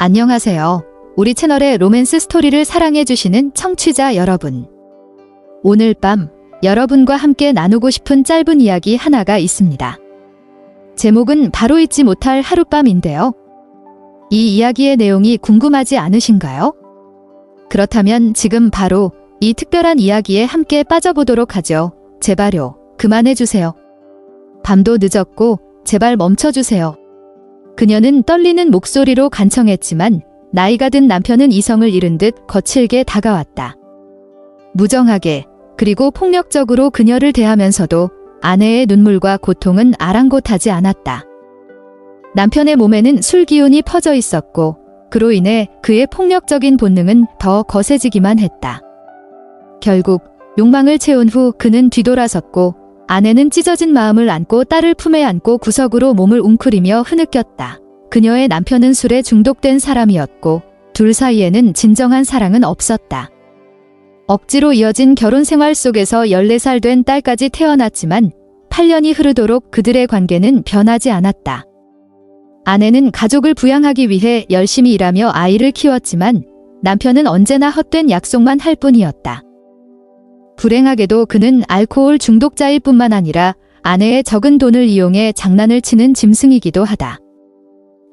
안녕하세요. 우리 채널의 로맨스 스토리를 사랑해주시는 청취자 여러분. 오늘 밤 여러분과 함께 나누고 싶은 짧은 이야기 하나가 있습니다. 제목은 바로 잊지 못할 하룻밤인데요. 이 이야기의 내용이 궁금하지 않으신가요? 그렇다면 지금 바로 이 특별한 이야기에 함께 빠져보도록 하죠. 제발요, 그만해주세요. 밤도 늦었고 제발 멈춰주세요. 그녀는 떨리는 목소리로 간청했지만 나이가 든 남편은 이성을 잃은 듯 거칠게 다가왔다. 무정하게 그리고 폭력적으로 그녀를 대하면서도 아내의 눈물과 고통은 아랑곳하지 않았다. 남편의 몸에는 술 기운이 퍼져 있었고 그로 인해 그의 폭력적인 본능은 더 거세지기만 했다. 결국 욕망을 채운 후 그는 뒤돌아섰고 아내는 찢어진 마음을 안고 딸을 품에 안고 구석으로 몸을 웅크리며 흐느꼈다. 그녀의 남편은 술에 중독된 사람이었고 둘 사이에는 진정한 사랑은 없었다. 억지로 이어진 결혼 생활 속에서 14살 된 딸까지 태어났지만 8년이 흐르도록 그들의 관계는 변하지 않았다. 아내는 가족을 부양하기 위해 열심히 일하며 아이를 키웠지만 남편은 언제나 헛된 약속만 할 뿐이었다. 불행하게도 그는 알코올 중독자일 뿐만 아니라 아내의 적은 돈을 이용해 장난을 치는 짐승이기도 하다.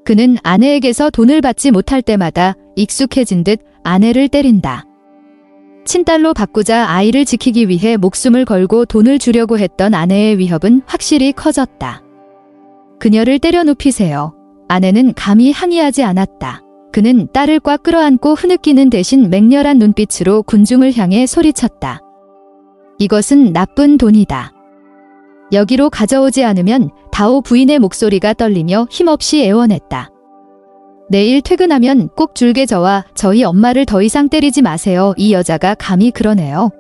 그는 아내에게서 돈을 받지 못할 때마다 익숙해진 듯 아내를 때린다. 친딸로 바꾸자 아이를 지키기 위해 목숨을 걸고 돈을 주려고 했던 아내의 위협은 확실히 커졌다. 그녀를 때려 눕히세요. 아내는 감히 항의하지 않았다. 그는 딸을 꽉 끌어안고 흐느끼는 대신 맹렬한 눈빛으로 군중을 향해 소리쳤다. 이것은 나쁜 돈이다. 여기로 가져오지 않으면 다오 부인의 목소리가 떨리며 힘없이 애원했다. 내일 퇴근하면 꼭 줄게 저와 저희 엄마를 더 이상 때리지 마세요. 이 여자가 감히 그러네요.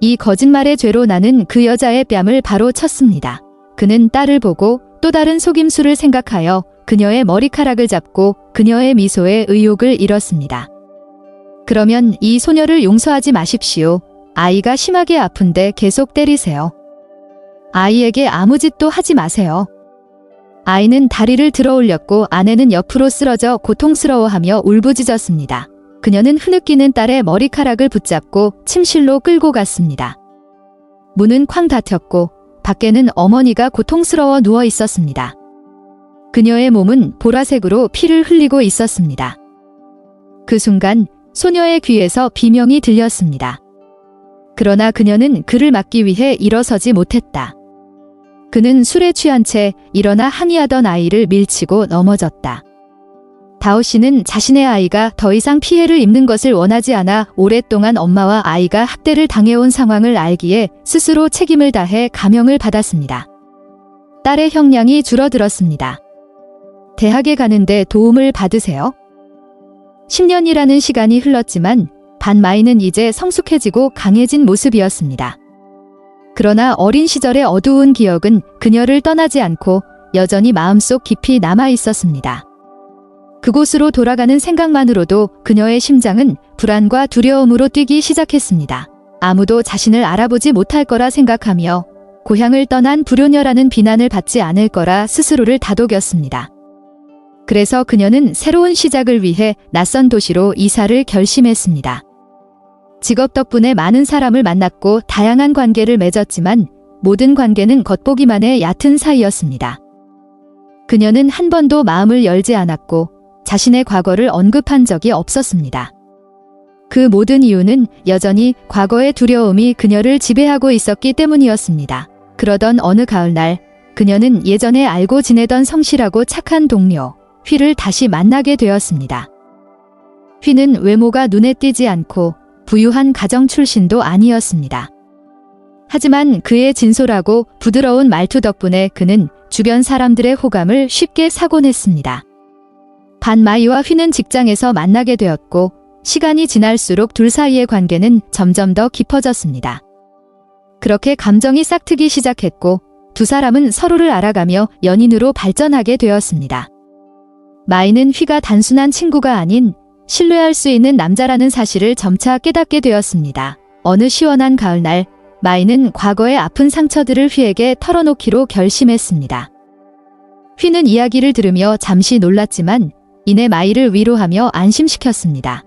이 거짓말의 죄로 나는 그 여자의 뺨을 바로 쳤습니다. 그는 딸을 보고 또 다른 속임수를 생각하여 그녀의 머리카락을 잡고 그녀의 미소에 의욕을 잃었습니다. 그러면 이 소녀를 용서하지 마십시오. 아이가 심하게 아픈데 계속 때리세요. 아이에게 아무 짓도 하지 마세요. 아이는 다리를 들어 올렸고 아내는 옆으로 쓰러져 고통스러워하며 울부짖었습니다. 그녀는 흐느끼는 딸의 머리카락을 붙잡고 침실로 끌고 갔습니다. 문은 쾅 닫혔고 밖에는 어머니가 고통스러워 누워 있었습니다. 그녀의 몸은 보라색으로 피를 흘리고 있었습니다. 그 순간 소녀의 귀에서 비명이 들렸습니다. 그러나 그녀는 그를 막기 위해 일어서지 못했다. 그는 술에 취한 채 일어나 항의하던 아이를 밀치고 넘어졌다. 다오 씨는 자신의 아이가 더 이상 피해를 입는 것을 원하지 않아 오랫동안 엄마와 아이가 학대를 당해온 상황을 알기에 스스로 책임을 다해 감형을 받았습니다. 딸의 형량이 줄어들었습니다. 대학에 가는데 도움을 받으세요. 10년이라는 시간이 흘렀지만 반마이는 이제 성숙해지고 강해진 모습이었습니다. 그러나 어린 시절의 어두운 기억은 그녀를 떠나지 않고 여전히 마음속 깊이 남아 있었습니다. 그곳으로 돌아가는 생각만으로도 그녀의 심장은 불안과 두려움으로 뛰기 시작했습니다. 아무도 자신을 알아보지 못할 거라 생각하며 고향을 떠난 불효녀라는 비난을 받지 않을 거라 스스로를 다독였습니다. 그래서 그녀는 새로운 시작을 위해 낯선 도시로 이사를 결심했습니다. 직업 덕분에 많은 사람을 만났고 다양한 관계를 맺었지만 모든 관계는 겉보기만의 얕은 사이였습니다. 그녀는 한 번도 마음을 열지 않았고 자신의 과거를 언급한 적이 없었습니다. 그 모든 이유는 여전히 과거의 두려움이 그녀를 지배하고 있었기 때문이었습니다. 그러던 어느 가을날 그녀는 예전에 알고 지내던 성실하고 착한 동료 휘를 다시 만나게 되었습니다. 휘는 외모가 눈에 띄지 않고 부유한 가정 출신도 아니었습니다. 하지만 그의 진솔하고 부드러운 말투 덕분에 그는 주변 사람들의 호감을 쉽게 사곤 했습니다. 반마이와 휘는 직장에서 만나게 되었고 시간이 지날수록 둘 사이의 관계는 점점 더 깊어졌습니다. 그렇게 감정이 싹트기 시작했고 두 사람은 서로를 알아가며 연인으로 발전하게 되었습니다. 마이는 휘가 단순한 친구가 아닌 신뢰할 수 있는 남자라는 사실을 점차 깨닫게 되었습니다. 어느 시원한 가을날 마이는 과거의 아픈 상처들을 휘에게 털어놓기로 결심했습니다. 휘는 이야기를 들으며 잠시 놀랐지만 이내 마이를 위로하며 안심시켰습니다.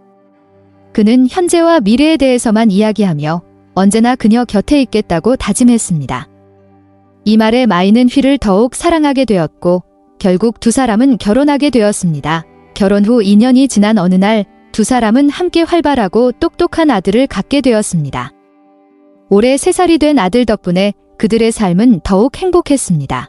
그는 현재와 미래에 대해서만 이야기하며 언제나 그녀 곁에 있겠다고 다짐했습니다. 이 말에 마이는 휘를 더욱 사랑하게 되었고 결국 두 사람은 결혼하게 되었습니다. 결혼 후 2년이 지난 어느 날 두 사람은 함께 활발하고 똑똑한 아들을 갖게 되었습니다. 올해 3살이 된 아들 덕분에 그들의 삶은 더욱 행복했습니다.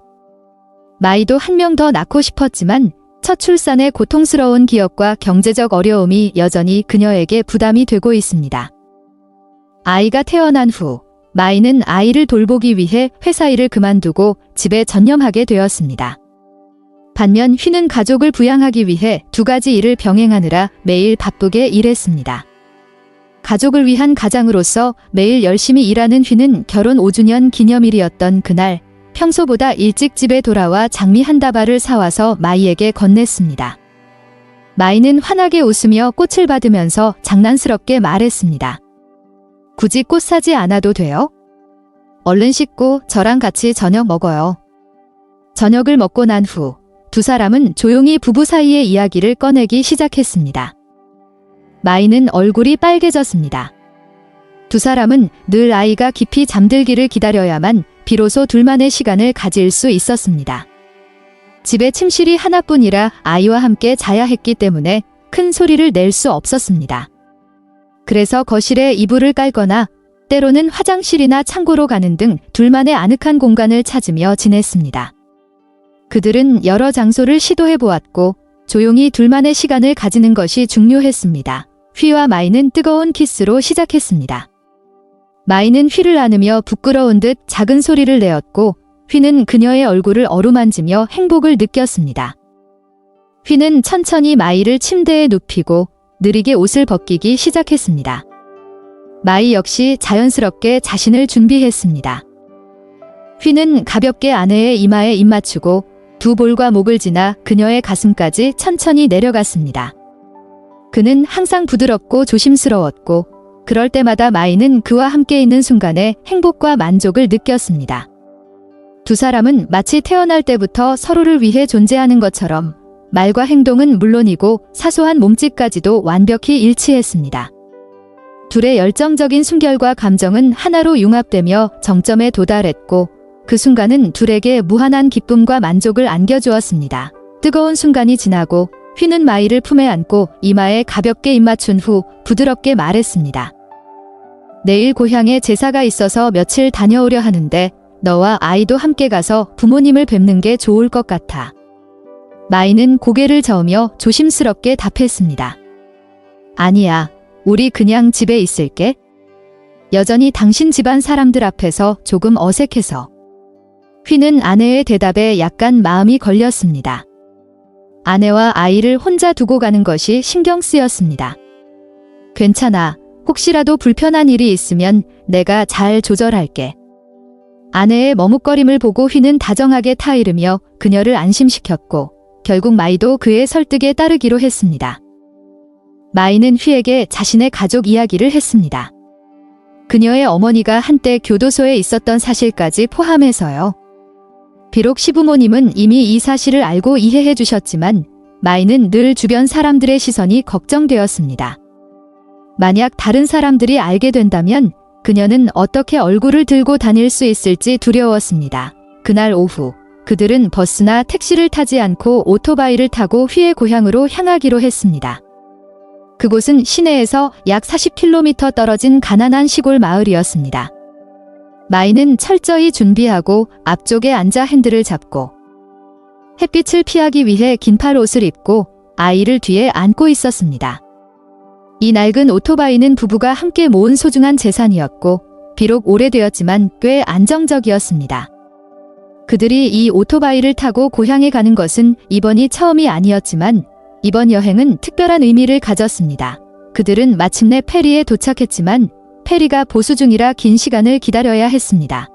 마이도 한 명 더 낳고 싶었지만 첫 출산의 고통스러운 기억과 경제적 어려움이 여전히 그녀에게 부담이 되고 있습니다. 아이가 태어난 후 마이는 아이를 돌보기 위해 회사 일을 그만두고 집에 전념하게 되었습니다. 반면 휘는 가족을 부양하기 위해 2가지 일을 병행하느라 매일 바쁘게 일했습니다. 가족을 위한 가장으로서 매일 열심히 일하는 휘는 결혼 5주년 기념일이었던 그날 평소보다 일찍 집에 돌아와 장미 한 다발을 사와서 마이에게 건넸습니다. 마이는 환하게 웃으며 꽃을 받으면서 장난스럽게 말했습니다. 굳이 꽃 사지 않아도 돼요? 얼른 씻고 저랑 같이 저녁 먹어요. 저녁을 먹고 난 후 두 사람은 조용히 부부 사이의 이야기를 꺼내기 시작했습니다. 마이는 얼굴이 빨개졌습니다. 두 사람은 늘 아이가 깊이 잠들기를 기다려야만 비로소 둘만의 시간을 가질 수 있었습니다. 집에 침실이 하나뿐이라 아이와 함께 자야 했기 때문에 큰 소리를 낼 수 없었습니다. 그래서 거실에 이불을 깔거나 때로는 화장실이나 창고로 가는 등 둘만의 아늑한 공간을 찾으며 지냈습니다. 그들은 여러 장소를 시도해보았고 조용히 둘만의 시간을 가지는 것이 중요했습니다. 휘와 마이는 뜨거운 키스로 시작했습니다. 마이는 휘를 안으며 부끄러운 듯 작은 소리를 내었고 휘는 그녀의 얼굴을 어루만지며 행복을 느꼈습니다. 휘는 천천히 마이를 침대에 눕히고 느리게 옷을 벗기기 시작했습니다. 마이 역시 자연스럽게 자신을 준비했습니다. 휘는 가볍게 아내의 이마에 입 맞추고 두 볼과 목을 지나 그녀의 가슴까지 천천히 내려갔습니다. 그는 항상 부드럽고 조심스러웠고 그럴 때마다 마이는 그와 함께 있는 순간에 행복과 만족을 느꼈습니다. 두 사람은 마치 태어날 때부터 서로를 위해 존재하는 것처럼 말과 행동은 물론이고 사소한 몸짓까지도 완벽히 일치했습니다. 둘의 열정적인 순결과 감정은 하나로 융합되며 정점에 도달했고 그 순간은 둘에게 무한한 기쁨과 만족을 안겨주었습니다. 뜨거운 순간이 지나고 휘는 마이를 품에 안고 이마에 가볍게 입맞춘 후 부드럽게 말했습니다. 내일 고향에 제사가 있어서 며칠 다녀오려 하는데 너와 아이도 함께 가서 부모님을 뵙는 게 좋을 것 같아. 마이는 고개를 저으며 조심스럽게 답했습니다. 아니야, 우리 그냥 집에 있을게. 여전히 당신 집안 사람들 앞에서 조금 어색해서. 휘는 아내의 대답에 약간 마음이 걸렸습니다. 아내와 아이를 혼자 두고 가는 것이 신경 쓰였습니다. 괜찮아. 혹시라도 불편한 일이 있으면 내가 잘 조절할게. 아내의 머뭇거림을 보고 휘는 다정하게 타이르며 그녀를 안심시켰고 결국 마이도 그의 설득에 따르기로 했습니다. 마이는 휘에게 자신의 가족 이야기를 했습니다. 그녀의 어머니가 한때 교도소에 있었던 사실까지 포함해서요. 비록 시부모님은 이미 이 사실을 알고 이해해 주셨지만 마이는 늘 주변 사람들의 시선이 걱정되었습니다. 만약 다른 사람들이 알게 된다면 그녀는 어떻게 얼굴을 들고 다닐 수 있을지 두려웠습니다. 그날 오후 그들은 버스나 택시를 타지 않고 오토바이를 타고 휘의 고향으로 향하기로 했습니다. 그곳은 시내에서 약 40km 떨어진 가난한 시골 마을이었습니다. 마이는 철저히 준비하고 앞쪽에 앉아 핸들을 잡고 햇빛을 피하기 위해 긴팔 옷을 입고 아이를 뒤에 안고 있었습니다. 이 낡은 오토바이는 부부가 함께 모은 소중한 재산이었고 비록 오래되었지만 꽤 안정적이었습니다. 그들이 이 오토바이를 타고 고향에 가는 것은 이번이 처음이 아니었지만 이번 여행은 특별한 의미를 가졌습니다. 그들은 마침내 페리에 도착했지만 페리가 보수 중이라 긴 시간을 기다려야 했습니다.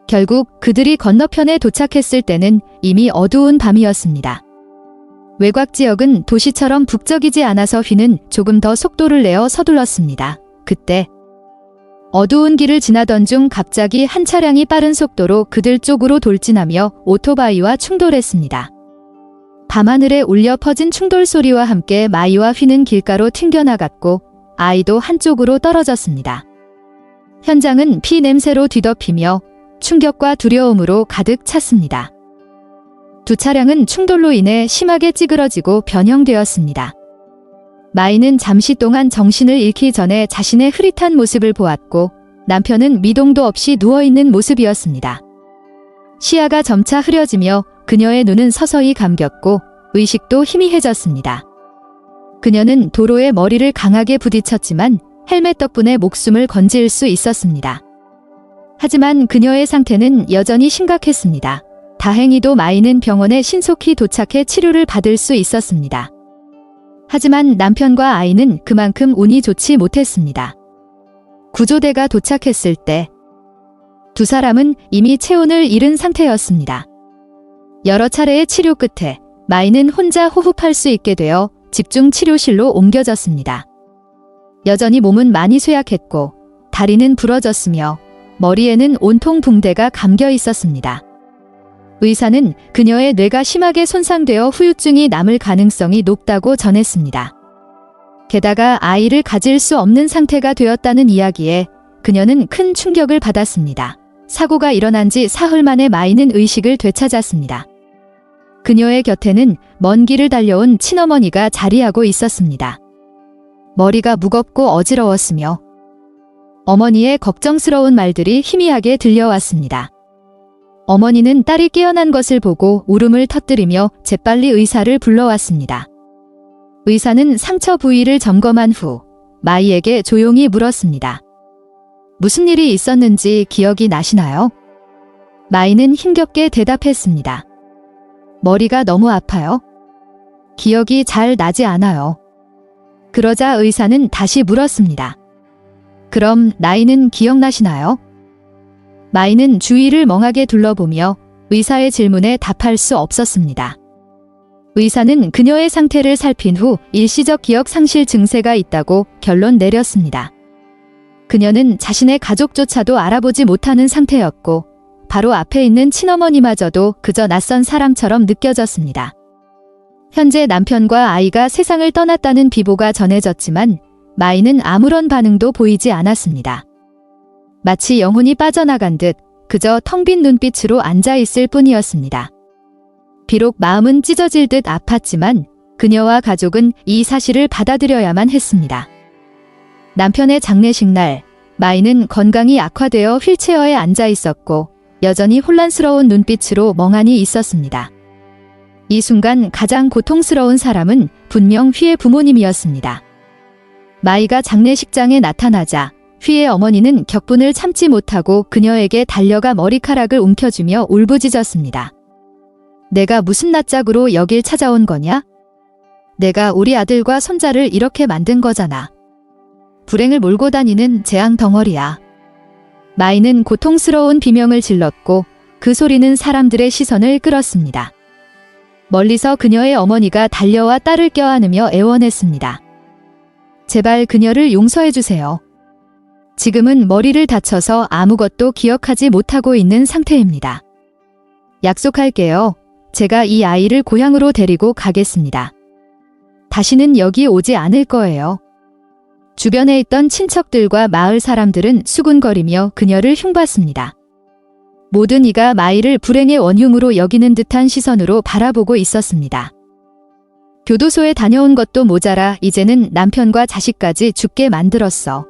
결국 그들이 건너편에 도착했을 때는 이미 어두운 밤이었습니다. 외곽 지역은 도시처럼 북적이지 않아서 휘는 조금 더 속도를 내어 서둘렀습니다. 그때 어두운 길을 지나던 중 갑자기 한 차량이 빠른 속도로 그들 쪽으로 돌진하며 오토바이와 충돌했습니다. 밤하늘에 울려 퍼진 충돌 소리와 함께 마이와 휘는 길가로 튕겨나갔고 아이도 한쪽으로 떨어졌습니다. 현장은 피 냄새로 뒤덮이며 충격과 두려움으로 가득 찼습니다. 두 차량은 충돌로 인해 심하게 찌그러지고 변형되었습니다. 마이는 잠시 동안 정신을 잃기 전에 자신의 흐릿한 모습을 보았고 남편은 미동도 없이 누워있는 모습이었습니다. 시야가 점차 흐려지며 그녀의 눈은 서서히 감겼고 의식도 희미해졌습니다. 그녀는 도로에 머리를 강하게 부딪혔지만 헬멧 덕분에 목숨을 건질 수 있었습니다. 하지만 그녀의 상태는 여전히 심각했습니다. 다행히도 마이는 병원에 신속히 도착해 치료를 받을 수 있었습니다. 하지만 남편과 아이는 그만큼 운이 좋지 못했습니다. 구조대가 도착했을 때 두 사람은 이미 체온을 잃은 상태였습니다. 여러 차례의 치료 끝에 마이는 혼자 호흡할 수 있게 되어 집중 치료실로 옮겨졌습니다. 여전히 몸은 많이 쇠약했고 다리는 부러졌으며 머리에는 온통 붕대가 감겨 있었습니다. 의사는 그녀의 뇌가 심하게 손상되어 후유증이 남을 가능성이 높다고 전했습니다. 게다가 아이를 가질 수 없는 상태가 되었다는 이야기에 그녀는 큰 충격을 받았습니다. 사고가 일어난 지 사흘 만에 마이는 의식을 되찾았습니다. 그녀의 곁에는 먼 길을 달려온 친어머니가 자리하고 있었습니다. 머리가 무겁고 어지러웠으며 어머니의 걱정스러운 말들이 희미하게 들려왔습니다. 어머니는 딸이 깨어난 것을 보고 울음을 터뜨리며 재빨리 의사를 불러왔습니다. 의사는 상처 부위를 점검한 후 마이에게 조용히 물었습니다. 무슨 일이 있었는지 기억이 나시나요? 마이는 힘겹게 대답했습니다. 머리가 너무 아파요. 기억이 잘 나지 않아요. 그러자 의사는 다시 물었습니다. 그럼 나이는 기억나시나요? 마이는 주위를 멍하게 둘러보며 의사의 질문에 답할 수 없었습니다. 의사는 그녀의 상태를 살핀 후 일시적 기억 상실 증세가 있다고 결론 내렸습니다. 그녀는 자신의 가족조차도 알아보지 못하는 상태였고 바로 앞에 있는 친어머니마저도 그저 낯선 사람처럼 느껴졌습니다. 현재 남편과 아이가 세상을 떠났다는 비보가 전해졌지만 마이는 아무런 반응도 보이지 않았습니다. 마치 영혼이 빠져나간 듯 그저 텅 빈 눈빛으로 앉아있을 뿐이었습니다. 비록 마음은 찢어질 듯 아팠지만 그녀와 가족은 이 사실을 받아들여야만 했습니다. 남편의 장례식 날, 마이는 건강이 악화되어 휠체어에 앉아 있었고 여전히 혼란스러운 눈빛으로 멍하니 있었습니다. 이 순간 가장 고통스러운 사람은 분명 휘의 부모님이었습니다. 마이가 장례식장에 나타나자 휘의 어머니는 격분을 참지 못하고 그녀에게 달려가 머리카락을 움켜쥐며 울부짖었습니다. 내가 무슨 낯짝으로 여길 찾아온 거냐? 내가 우리 아들과 손자를 이렇게 만든 거잖아. 불행을 몰고 다니는 재앙 덩어리야. 마이는 고통스러운 비명을 질렀고 그 소리는 사람들의 시선을 끌었습니다. 멀리서 그녀의 어머니가 달려와 딸을 껴안으며 애원했습니다. 제발 그녀를 용서해 주세요. 지금은 머리를 다쳐서 아무것도 기억하지 못하고 있는 상태입니다. 약속할게요. 제가 이 아이를 고향으로 데리고 가겠습니다. 다시는 여기 오지 않을 거예요. 주변에 있던 친척들과 마을 사람들은 수군거리며 그녀를 흉봤습니다. 모든 이가 마이를 불행의 원흉으로 여기는 듯한 시선으로 바라보고 있었습니다. 교도소에 다녀온 것도 모자라 이제는 남편과 자식까지 죽게 만들었어.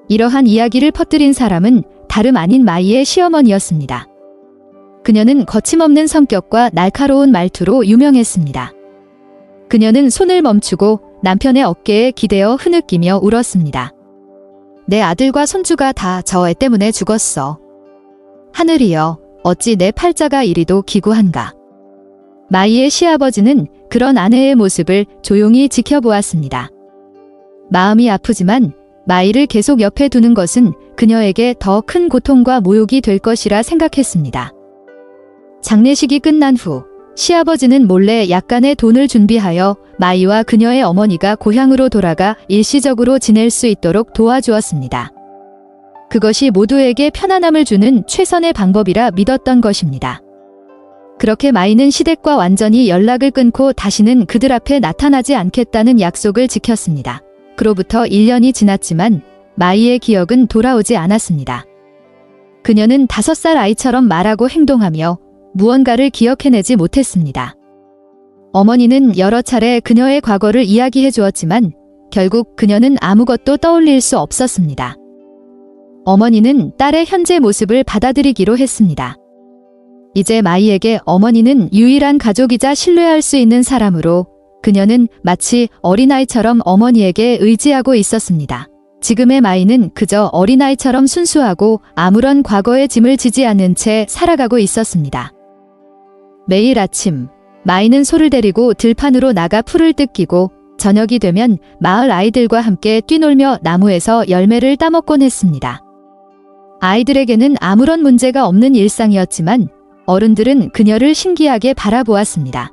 이러한 이야기를 퍼뜨린 사람은 다름 아닌 마이의 시어머니였습니다. 그녀는 거침없는 성격과 날카로운 말투로 유명했습니다. 그녀는 손을 멈추고 남편의 어깨에 기대어 흐느끼며 울었습니다. 내 아들과 손주가 다 저 애 때문에 죽었어. 하늘이여, 어찌 내 팔자가 이리도 기구한가. 마이의 시아버지는 그런 아내의 모습을 조용히 지켜보았습니다. 마음이 아프지만 마이를 계속 옆에 두는 것은 그녀에게 더 큰 고통과 모욕이 될 것이라 생각했습니다. 장례식이 끝난 후 시아버지는 몰래 약간의 돈을 준비하여 마이와 그녀의 어머니가 고향으로 돌아가 일시적으로 지낼 수 있도록 도와주었습니다. 그것이 모두에게 편안함을 주는 최선의 방법이라 믿었던 것입니다. 그렇게 마이는 시댁과 완전히 연락을 끊고 다시는 그들 앞에 나타나지 않겠다는 약속을 지켰습니다. 그로부터 1년이 지났지만 마이의 기억은 돌아오지 않았습니다. 그녀는 5살 아이처럼 말하고 행동하며 무언가를 기억해내지 못했습니다. 어머니는 여러 차례 그녀의 과거를 이야기해 주었지만 결국 그녀는 아무것도 떠올릴 수 없었습니다. 어머니는 딸의 현재 모습을 받아들이기로 했습니다. 이제 마이에게 어머니는 유일한 가족이자 신뢰할 수 있는 사람으로 그녀는 마치 어린아이처럼 어머니에게 의지하고 있었습니다. 지금의 마이는 그저 어린아이처럼 순수하고 아무런 과거의 짐을 지지 않은 채 살아가고 있었습니다. 매일 아침 마이는 소를 데리고 들판으로 나가 풀을 뜯기고 저녁이 되면 마을 아이들과 함께 뛰놀며 나무에서 열매를 따먹곤 했습니다. 아이들에게는 아무런 문제가 없는 일상이었지만 어른들은 그녀를 신기하게 바라보았습니다.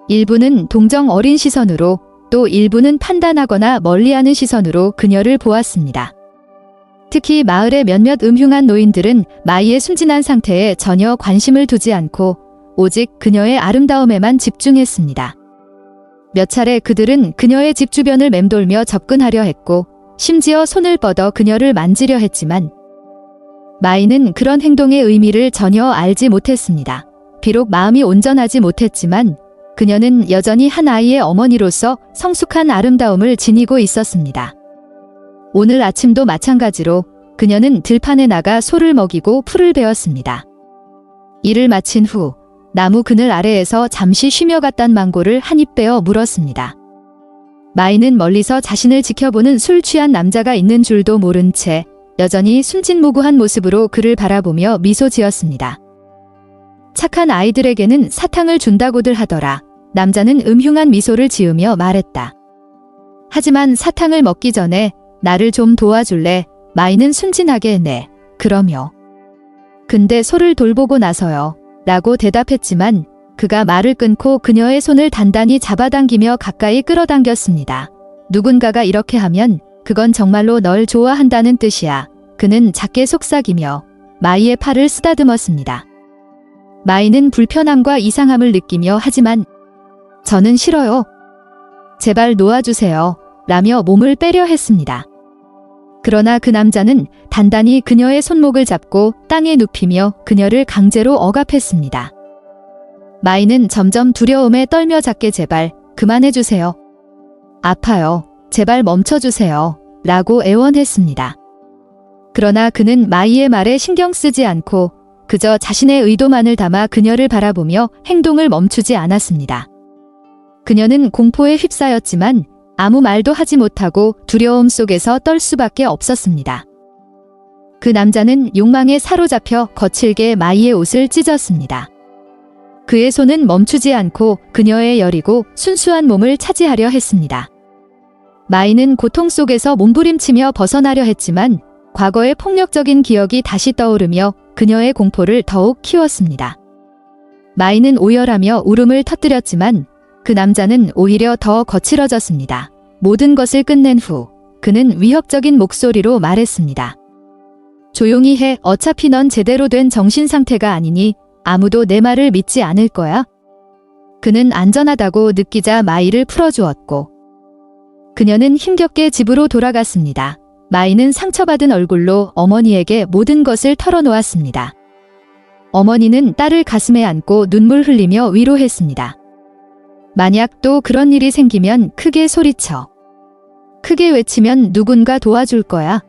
일부는 동정 어린 시선으로 또 일부는 판단하거나 멀리하는 시선으로 그녀를 보았습니다. 특히 마을의 몇몇 음흉한 노인들은 마이의 순진한 상태에 전혀 관심을 두지 않고 오직 그녀의 아름다움에만 집중했습니다. 몇 차례 그들은 그녀의 집 주변을 맴돌며 접근하려 했고 심지어 손을 뻗어 그녀를 만지려 했지만 마이는 그런 행동의 의미를 전혀 알지 못했습니다. 비록 마음이 온전하지 못했지만 그녀는 여전히 한 아이의 어머니로서 성숙한 아름다움을 지니고 있었습니다. 오늘 아침도 마찬가지로 그녀는 들판에 나가 소를 먹이고 풀을 베었습니다. 일을 마친 후 나무 그늘 아래에서 잠시 쉬며 갔던 망고를 한 입 베어 물었습니다. 마이는 멀리서 자신을 지켜보는 술 취한 남자가 있는 줄도 모른 채 여전히 순진무구한 모습으로 그를 바라보며 미소 지었습니다. 착한 아이들에게는 사탕을 준다고들 하더라. 남자는 음흉한 미소를 지으며 말했다. 하지만 사탕을 먹기 전에 나를 좀 도와줄래? 마이는 순진하게 네, 그러며. 근데 소를 돌보고 나서요. 라고 대답했지만 그가 말을 끊고 그녀의 손을 단단히 잡아당기며 가까이 끌어당겼습니다. 누군가가 이렇게 하면 그건 정말로 널 좋아한다는 뜻이야. 그는 작게 속삭이며 마이의 팔을 쓰다듬었습니다. 마이는 불편함과 이상함을 느끼며 하지만 저는 싫어요. 제발 놓아주세요. 라며 몸을 빼려 했습니다. 그러나 그 남자는 단단히 그녀의 손목을 잡고 땅에 눕히며 그녀를 강제로 억압했습니다. 마이는 점점 두려움에 떨며 작게 제발 그만해주세요. 아파요. 제발 멈춰주세요. 라고 애원했습니다. 그러나 그는 마이의 말에 신경 쓰지 않고 그저 자신의 의도만을 담아 그녀를 바라보며 행동을 멈추지 않았습니다. 그녀는 공포에 휩싸였지만 아무 말도 하지 못하고 두려움 속에서 떨 수밖에 없었습니다. 그 남자는 욕망에 사로잡혀 거칠게 마이의 옷을 찢었습니다. 그의 손은 멈추지 않고 그녀의 여리고 순수한 몸을 차지하려 했습니다. 마이는 고통 속에서 몸부림치며 벗어나려 했지만 과거의 폭력적인 기억이 다시 떠오르며 그녀의 공포를 더욱 키웠습니다. 마이는 오열하며 울음을 터뜨렸지만 그 남자는 오히려 더 거칠어졌습니다. 모든 것을 끝낸 후 그는 위협적인 목소리로 말했습니다. 조용히 해. 어차피 넌 제대로 된 정신 상태가 아니니 아무도 내 말을 믿지 않을 거야. 그는 안전하다고 느끼자 마이를 풀어주었고 그녀는 힘겹게 집으로 돌아갔습니다. 마이는 상처받은 얼굴로 어머니에게 모든 것을 털어놓았습니다. 어머니는 딸을 가슴에 안고 눈물 흘리며 위로했습니다. 만약 또 그런 일이 생기면 크게 소리쳐. 크게 외치면 누군가 도와줄 거야.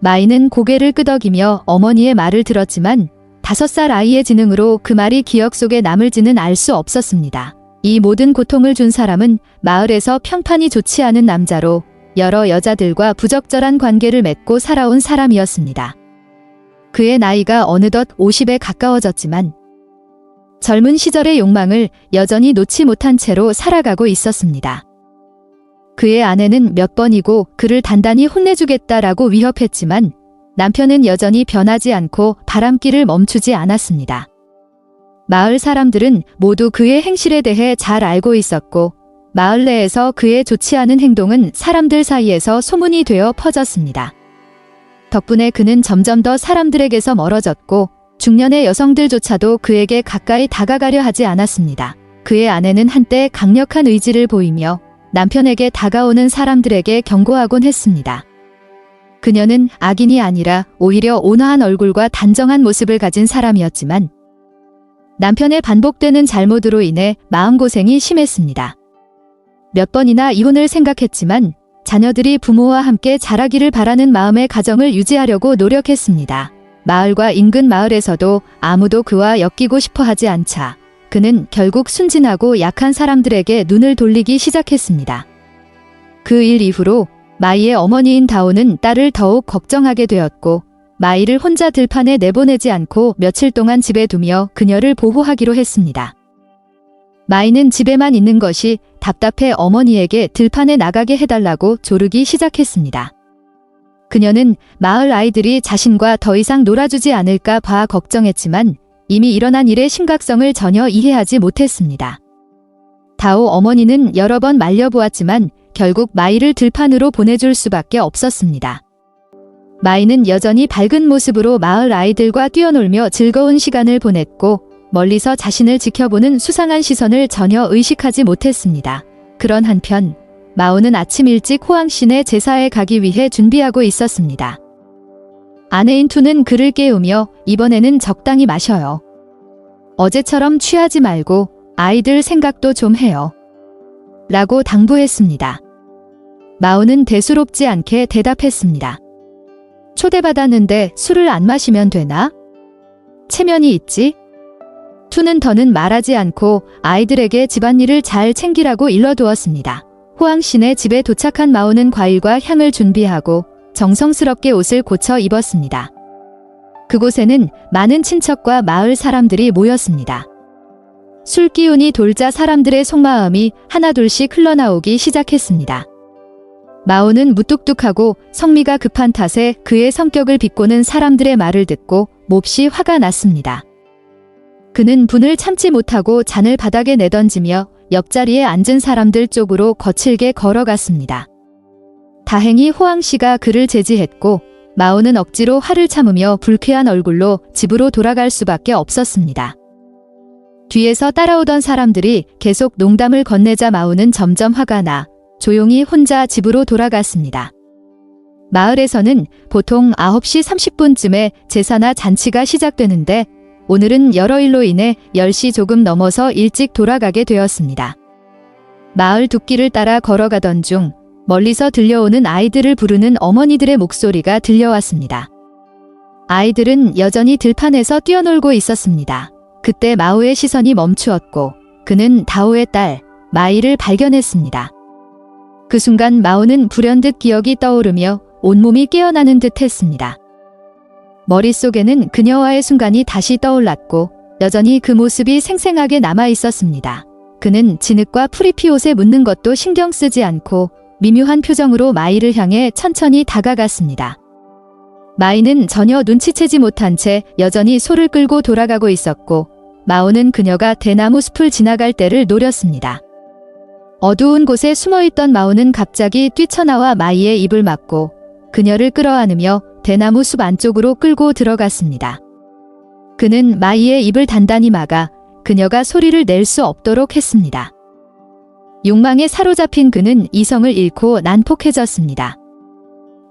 마이는 고개를 끄덕이며 어머니의 말을 들었지만 5살 아이의 지능으로 그 말이 기억 속에 남을지는 알 수 없었습니다. 이 모든 고통을 준 사람은 마을에서 평판이 좋지 않은 남자로 여러 여자들과 부적절한 관계를 맺고 살아온 사람이었습니다. 그의 나이가 어느덧 50에 가까워졌지만 젊은 시절의 욕망을 여전히 놓지 못한 채로 살아가고 있었습니다. 그의 아내는 몇 번이고 그를 단단히 혼내주겠다라고 위협했지만 남편은 여전히 변하지 않고 바람길을 멈추지 않았습니다. 마을 사람들은 모두 그의 행실에 대해 잘 알고 있었고 마을 내에서 그의 좋지 않은 행동은 사람들 사이에서 소문이 되어 퍼졌습니다. 덕분에 그는 점점 더 사람들에게서 멀어졌고 중년의 여성들조차도 그에게 가까이 다가가려 하지 않았습니다. 그의 아내는 한때 강력한 의지를 보이며 남편에게 다가오는 사람들에게 경고하곤 했습니다. 그녀는 악인이 아니라 오히려 온화한 얼굴과 단정한 모습을 가진 사람이었지만 남편의 반복되는 잘못으로 인해 마음고생이 심했습니다. 몇 번이나 이혼을 생각했지만 자녀들이 부모와 함께 자라기를 바라는 마음의 가정을 유지하려고 노력했습니다. 마을과 인근 마을에서도 아무도 그와 엮이고 싶어 하지 않자 그는 결국 순진하고 약한 사람들에게 눈을 돌리기 시작했습니다. 그 일 이후로 마이의 어머니인 다오는 딸을 더욱 걱정하게 되었고 마이를 혼자 들판에 내보내지 않고 며칠 동안 집에 두며 그녀를 보호하기로 했습니다. 마이는 집에만 있는 것이 답답해 어머니에게 들판에 나가게 해달라고 조르기 시작했습니다. 그녀는 마을 아이들이 자신과 더 이상 놀아주지 않을까 봐 걱정했지만 이미 일어난 일의 심각성을 전혀 이해하지 못했습니다. 다오 어머니는 여러 번 말려보았지만 결국 마이를 들판으로 보내줄 수밖에 없었습니다. 마이는 여전히 밝은 모습으로 마을 아이들과 뛰어놀며 즐거운 시간을 보냈고 멀리서 자신을 지켜보는 수상한 시선을 전혀 의식하지 못했습니다. 그런 한편 마오는 아침 일찍 호황신의 제사에 가기 위해 준비하고 있었습니다. 아내인 투는 그를 깨우며 이번에는 적당히 마셔요. 어제처럼 취하지 말고 아이들 생각도 좀 해요. 라고 당부했습니다. 마오는 대수롭지 않게 대답했습니다. 초대받았는데 술을 안 마시면 되나? 체면이 있지? 투는 더는 말하지 않고 아이들에게 집안일을 잘 챙기라고 일러두었습니다. 호황신의 집에 도착한 마오는 과일과 향을 준비하고 정성스럽게 옷을 고쳐 입었습니다. 그곳에는 많은 친척과 마을 사람들이 모였습니다. 술 기운이 돌자 사람들의 속마음이 하나둘씩 흘러나오기 시작했습니다. 마오는 무뚝뚝하고 성미가 급한 탓에 그의 성격을 비꼬는 사람들의 말을 듣고 몹시 화가 났습니다. 그는 분을 참지 못하고 잔을 바닥에 내던지며 옆자리에 앉은 사람들 쪽으로 거칠게 걸어갔습니다. 다행히 호황씨가 그를 제지했고 마오는 억지로 화를 참으며 불쾌한 얼굴로 집으로 돌아갈 수밖에 없었습니다. 뒤에서 따라오던 사람들이 계속 농담을 건네자 마오는 점점 화가 나 조용히 혼자 집으로 돌아갔습니다. 마을에서는 보통 9시 30분쯤에 제사나 잔치가 시작되는데 오늘은 여러 일로 인해 10시 조금 넘어서 일찍 돌아가게 되었습니다. 마을 둑길을 따라 걸어가던 중 멀리서 들려오는 아이들을 부르는 어머니들의 목소리가 들려왔습니다. 아이들은 여전히 들판에서 뛰어놀고 있었습니다. 그때 마오의 시선이 멈추었고 그는 다오의 딸 마이를 발견했습니다. 그 순간 마오는 불현듯 기억이 떠오르며 온몸이 깨어나는 듯 했습니다. 머릿속에는 그녀와의 순간이 다시 떠올랐고 여전히 그 모습이 생생하게 남아 있었습니다. 그는 진흙과 프리피옷에 묻는 것도 신경 쓰지 않고 미묘한 표정으로 마이를 향해 천천히 다가갔습니다. 마이는 전혀 눈치채지 못한 채 여전히 소를 끌고 돌아가고 있었고 마오는 그녀가 대나무 숲을 지나갈 때를 노렸습니다. 어두운 곳에 숨어있던 마오는 갑자기 뛰쳐나와 마이의 입을 막고 그녀를 끌어안으며 대나무 숲 안쪽으로 끌고 들어갔습니다. 그는 마이의 입을 단단히 막아 그녀가 소리를 낼 수 없도록 했습니다. 욕망에 사로잡힌 그는 이성을 잃고 난폭해졌습니다.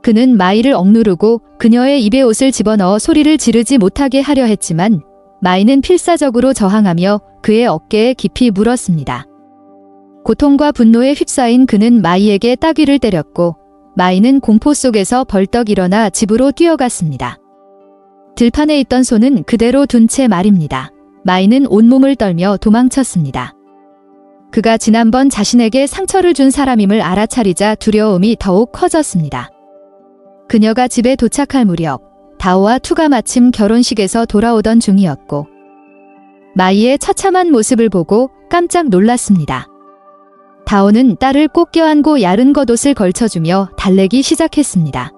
그는 마이를 억누르고 그녀의 입에 옷을 집어넣어 소리를 지르지 못하게 하려 했지만 마이는 필사적으로 저항하며 그의 어깨에 깊이 물었습니다. 고통과 분노에 휩싸인 그는 마이에게 따귀를 때렸고 마이는 공포 속에서 벌떡 일어나 집으로 뛰어갔습니다. 들판에 있던 소는 그대로 둔 채 말입니다. 마이는 온몸을 떨며 도망쳤습니다. 그가 지난번 자신에게 상처를 준 사람임을 알아차리자 두려움이 더욱 커졌습니다. 그녀가 집에 도착할 무렵 다오와 투가 마침 결혼식에서 돌아오던 중이었고 마이의 처참한 모습을 보고 깜짝 놀랐습니다. 다오는 딸을 꼭 껴안고 야른 겉옷을 걸쳐주며 달래기 시작했습니다.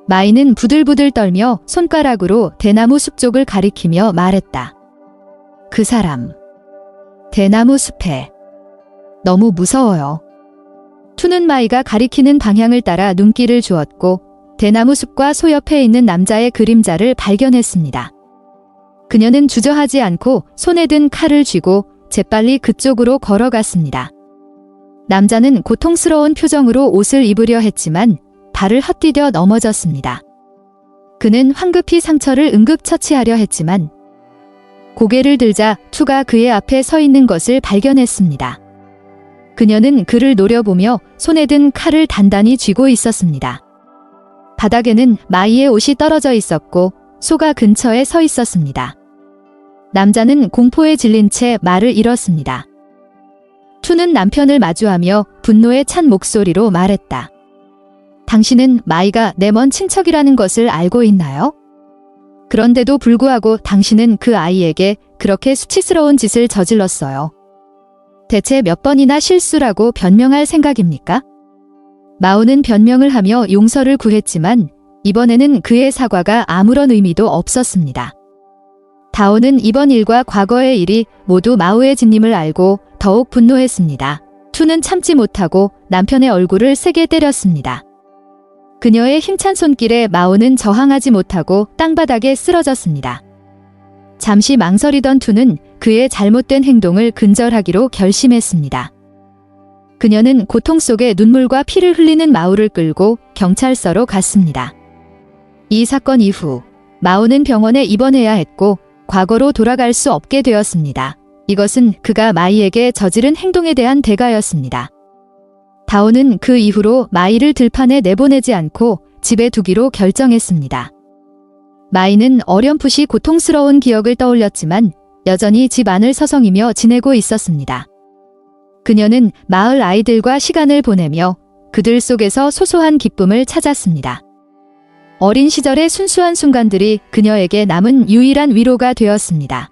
마이는 부들부들 떨며 손가락으로 대나무 숲 쪽을 가리키며 말했다. 그 사람. 대나무 숲에. 너무 무서워요. 투는 마이가 가리키는 방향을 따라 눈길을 주었고 대나무 숲과 소 옆에 있는 남자의 그림자를 발견했습니다. 그녀는 주저하지 않고 손에 든 칼을 쥐고 재빨리 그쪽으로 걸어갔습니다. 남자는 고통스러운 표정으로 옷을 입으려 했지만 발을 헛디뎌 넘어졌습니다. 그는 황급히 상처를 응급처치하려 했지만 고개를 들자 투가 그의 앞에 서 있는 것을 발견했습니다. 그녀는 그를 노려보며 손에 든 칼을 단단히 쥐고 있었습니다. 바닥에는 마이의 옷이 떨어져 있었고 소가 근처에 서 있었습니다. 남자는 공포에 질린 채 말을 잃었습니다. 투는 남편을 마주하며 분노에 찬 목소리로 말했다. 당신은 마이가 내 먼 친척이라는 것을 알고 있나요? 그런데도 불구하고 당신은 그 아이에게 그렇게 수치스러운 짓을 저질렀어요. 대체 몇 번이나 실수라고 변명할 생각입니까? 마오는 변명을 하며 용서를 구했지만 이번에는 그의 사과가 아무런 의미도 없었습니다. 다오는 이번 일과 과거의 일이 모두 마오의 진님을 알고 더욱 분노했습니다. 투는 참지 못하고 남편의 얼굴을 세게 때렸습니다. 그녀의 힘찬 손길에 마오는 저항하지 못하고 땅바닥에 쓰러졌습니다. 잠시 망설이던 투는 그의 잘못된 행동을 근절하기로 결심했습니다. 그녀는 고통 속에 눈물과 피를 흘리는 마오를 끌고 경찰서로 갔습니다. 이 사건 이후 마오는 병원에 입원해야 했고 과거로 돌아갈 수 없게 되었습니다. 이것은 그가 마이에게 저지른 행동에 대한 대가였습니다. 다오는 그 이후로 마이를 들판에 내보내지 않고 집에 두기로 결정했습니다. 마이는 어렴풋이 고통스러운 기억을 떠올렸지만 여전히 집 안을 서성이며 지내고 있었습니다. 그녀는 마을 아이들과 시간을 보내며 그들 속에서 소소한 기쁨을 찾았습니다. 어린 시절의 순수한 순간들이 그녀에게 남은 유일한 위로가 되었습니다.